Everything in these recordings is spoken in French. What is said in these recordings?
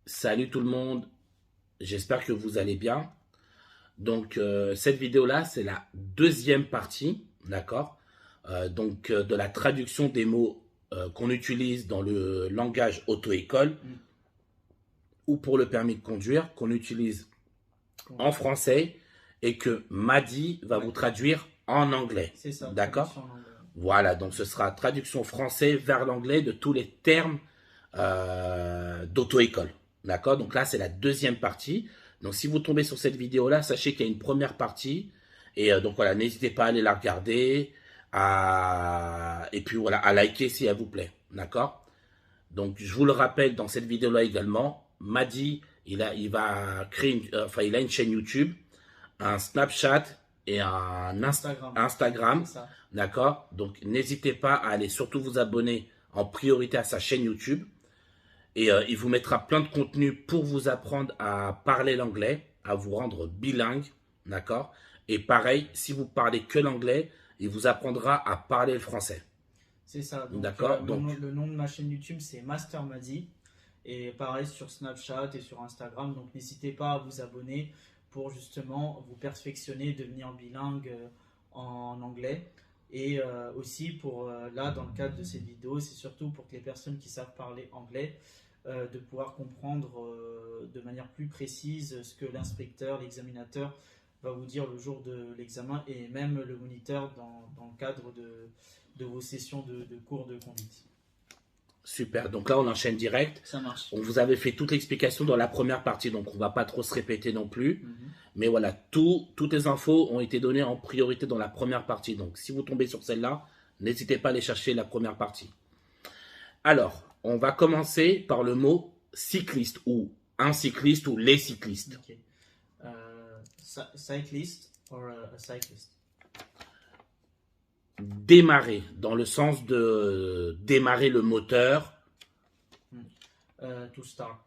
Salut tout le monde, j'espère que vous allez bien. Donc cette vidéo-là, c'est la deuxième partie, d'accord? De la traduction des mots qu'on utilise dans le langage auto-école ou pour le permis de conduire, qu'on utilise en français et que Madi va vous traduire en anglais. C'est ça, D'accord? traduction en anglais. Voilà, donc ce sera traduction français vers l'anglais de tous les termes d'auto-école. D'accord? Donc là, c'est la deuxième partie. Donc si vous tombez sur cette vidéo-là, sachez qu'il y a une première partie. Et donc voilà, n'hésitez pas à aller la regarder. Et puis voilà, à liker si elle vous plaît. D'accord? Donc je vous le rappelle dans cette vidéo-là également, Madi, il va créer il a une chaîne YouTube, un Snapchat et un Instagram. D'accord? Donc n'hésitez pas à aller surtout vous abonner en priorité à sa chaîne YouTube. Et il vous mettra plein de contenu pour vous apprendre à parler l'anglais, à vous rendre bilingue, d'accord? Et pareil, si vous parlez que l'anglais, il vous apprendra à parler le français. C'est ça. D'accord? Le nom de ma chaîne YouTube, c'est Master Madi. Et pareil sur Snapchat et sur Instagram. Donc n'hésitez pas à vous abonner pour justement vous perfectionner, devenir bilingue en anglais. Et aussi pour là, dans le cadre de cette vidéo, c'est surtout pour que les personnes qui savent parler anglais de pouvoir comprendre de manière plus précise ce que l'inspecteur, l'examinateur va vous dire le jour de l'examen et même le moniteur dans le cadre de vos sessions de cours de conduite. Super, donc là on enchaîne direct. Ça marche. On vous avait fait toute l'explication dans la première partie, donc on ne va pas trop se répéter non plus. Mais voilà, toutes les infos ont été données en priorité dans la première partie. Donc si vous tombez sur celle-là, n'hésitez pas à aller chercher la première partie. Alors, on va commencer par le mot cycliste ou un cycliste ou les cyclistes. Okay. Cyclist or a cyclist. Démarrer, dans le sens de démarrer le moteur. To start.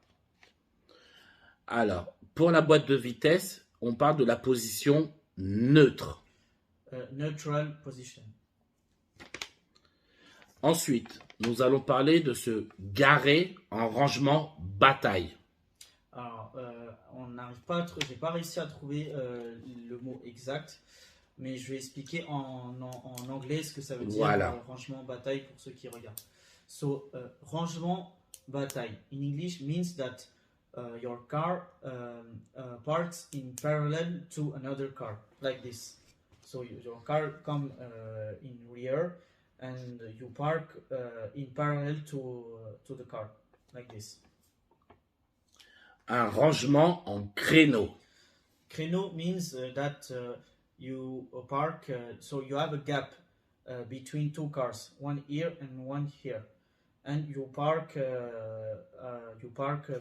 Alors, pour la boîte de vitesse, on parle de la position neutre. Neutral position. Ensuite, nous allons parler de se garer en rangement bataille. Alors, on n'arrive pas, j'ai pas réussi à trouver le mot exact, mais je vais expliquer en anglais ce que ça veut dire. Voilà. Rangement bataille pour ceux qui regardent. So, rangement bataille in English means that your car parks in parallel to another car, like this. So your car come in rear and you park in parallel to the car, like this. Un rangement en créneau. Créneau means that you park, so you have a gap between two cars, one here and one here, and you park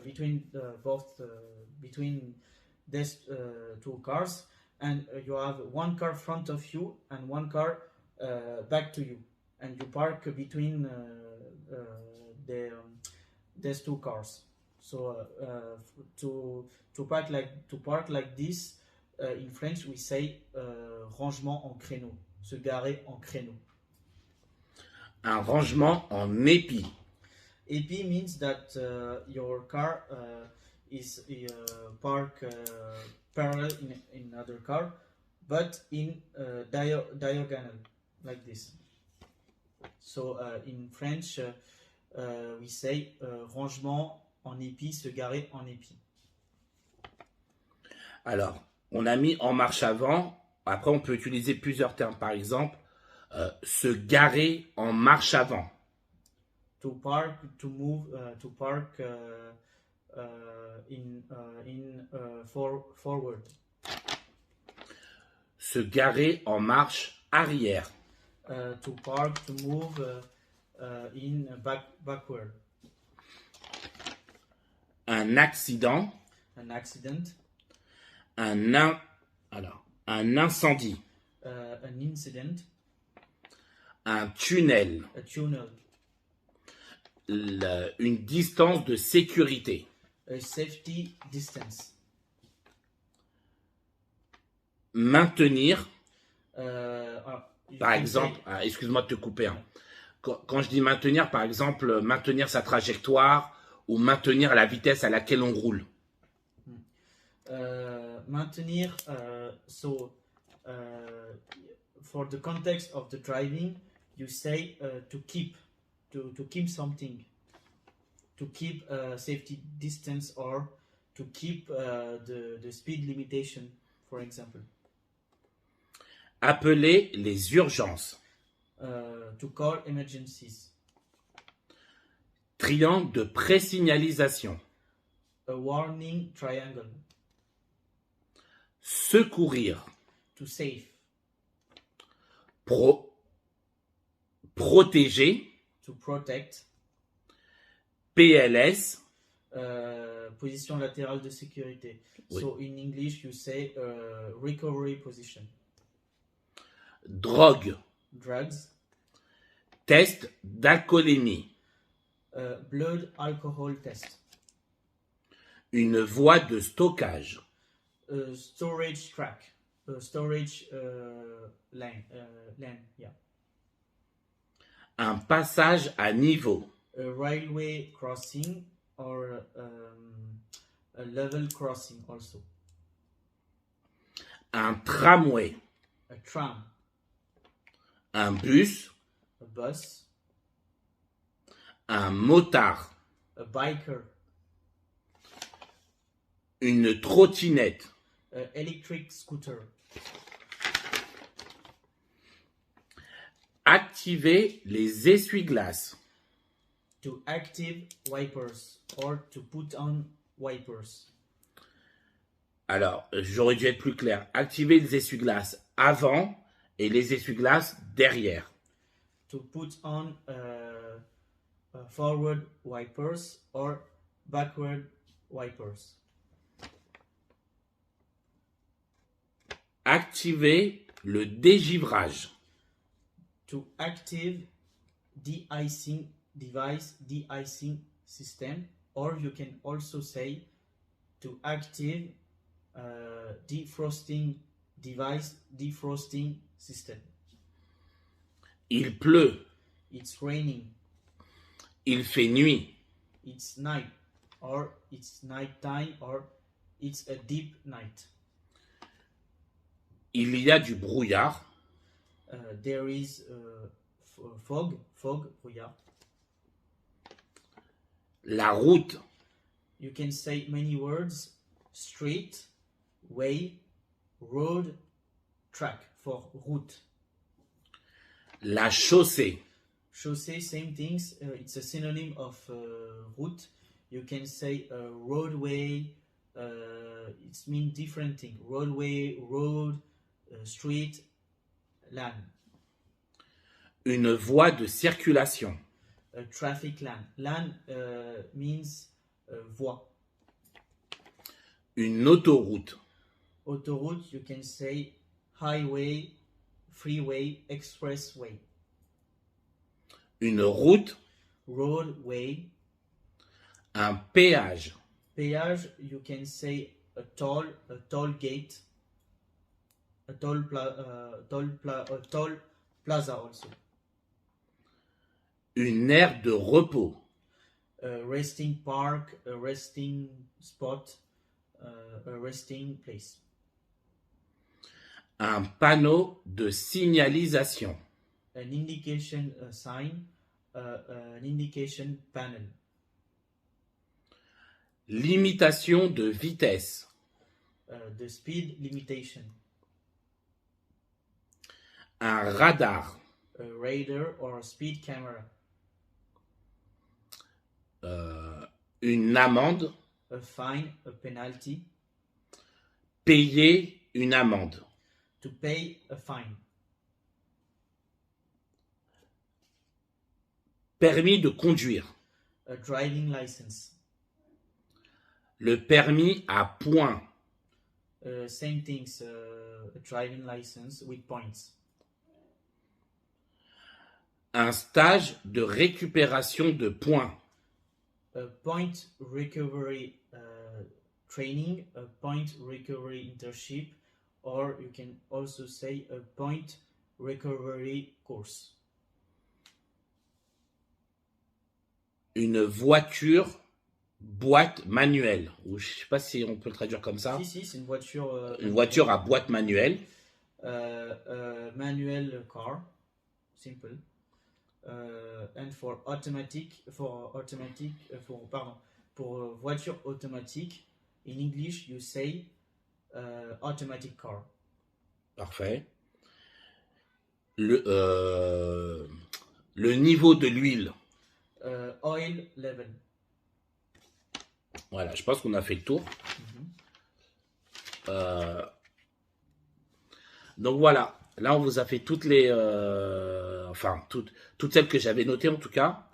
between both between these two cars, and you have one car front of you and one car back to you, and you park between these two cars. So to park like this, in French we say rangement en créneau, se garer en créneau. Un rangement en épi. Épi means that your car is parked parallel in another car, but in diagonal, like this. So in French we say rangement en épi, se garer en épi. Alors, on a mis en marche avant. Après, on peut utiliser plusieurs termes. Par exemple, se garer en marche avant. To park, to move, to park forward. Se garer en marche arrière. To park, to move in backward. Un accident. An accident. Un incendie. An incident. Un tunnel. A tunnel. Une distance de sécurité. A safety distance. Maintenir. Par can exemple, say- excuse-moi de te couper. Quand je dis maintenir, par exemple, maintenir sa trajectoire ou maintenir la vitesse à laquelle on roule. Maintenir, for the context of the driving, you say to keep something, to keep safety distance, or to keep the speed limitation, for example. Appeler les urgences. To call emergencies. Triangle de présignalisation. A warning triangle. Secourir. To save. Protéger. To protect. PLS. Position latérale de sécurité. Oui. So in English you say recovery position. Drogue. Drugs. Test d'alcoolémie. Blood alcohol test. Une voie de stockage. Storage track. Storage lane, yeah. Un passage à niveau. A railway crossing, or a level crossing also. Un tramway. A tram. Un bus. A bus. Un motard. A biker. Une trottinette. A electric scooter. Activer les essuie-glaces. To active wipers, or to put on wipers. Alors, j'aurais dû être plus clair. Activer les essuie-glaces avant et les essuie-glaces derrière. To put on forward wipers or backward wipers. Activer le dégivrage. To active de-icing device, de-icing system, or you can also say to active defrosting device, defrosting system. Il pleut. It's raining. Il fait nuit. It's night, or it's night time, or it's a deep night. Il y a du brouillard. There is fog, brouillard. La route. You can say many words: street, way, road, track for route. La chaussée. Chaussée, same things. It's a synonym of route. You can say roadway. It means different thing. Roadway, road, street, lane. Une voie de circulation. A traffic lane. Lane means voie. Une autoroute. Autoroute, you can say highway, freeway, expressway. Une route. Roadway. Un péage. Péage, you can say a toll gate, a toll plaza also. Une aire de repos. A resting park, a resting spot, a resting place. Un panneau de signalisation. An indication sign, an indication panel. Limitation de vitesse. The speed limitation. Un radar. A radar or a speed camera. Une amende. A fine, a penalty. Payer une amende. To pay a fine. Permis de conduire. A driving license. Le permis à points. Same things, a driving license with points. Un stage de récupération de points. A point recovery training, a point recovery internship, or you can also say a point recovery course. Une voiture boîte manuelle. Ou je sais pas si on peut le traduire comme ça. Si, c'est une voiture. Une voiture à boîte manuelle. Manual car, simple. And pour voiture automatique, in English you say automatic car. Parfait. Le, le niveau de l'huile. Oil level. Voilà, je pense qu'on a fait le tour. Donc voilà, là on vous a fait toutes les, toutes celles que j'avais notées en tout cas,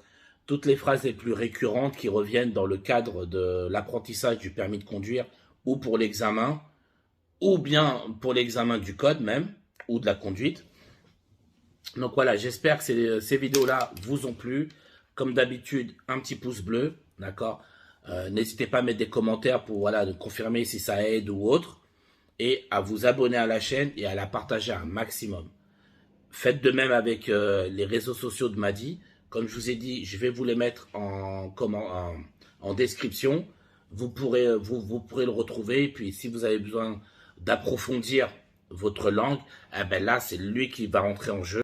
toutes les phrases les plus récurrentes qui reviennent dans le cadre de l'apprentissage du permis de conduire ou pour l'examen, ou bien pour l'examen du code même, ou de la conduite. Donc voilà, j'espère que ces vidéos-là vous ont plu. Comme d'habitude, un petit pouce bleu, d'accord. N'hésitez pas à mettre des commentaires pour voilà, confirmer si ça aide ou autre. Et à vous abonner à la chaîne et à la partager un maximum. Faites de même avec les réseaux sociaux de Mady. Comme je vous ai dit, je vais vous les mettre en description. Vous pourrez le retrouver. Et puis si vous avez besoin d'approfondir votre langue, eh ben là, c'est lui qui va rentrer en jeu.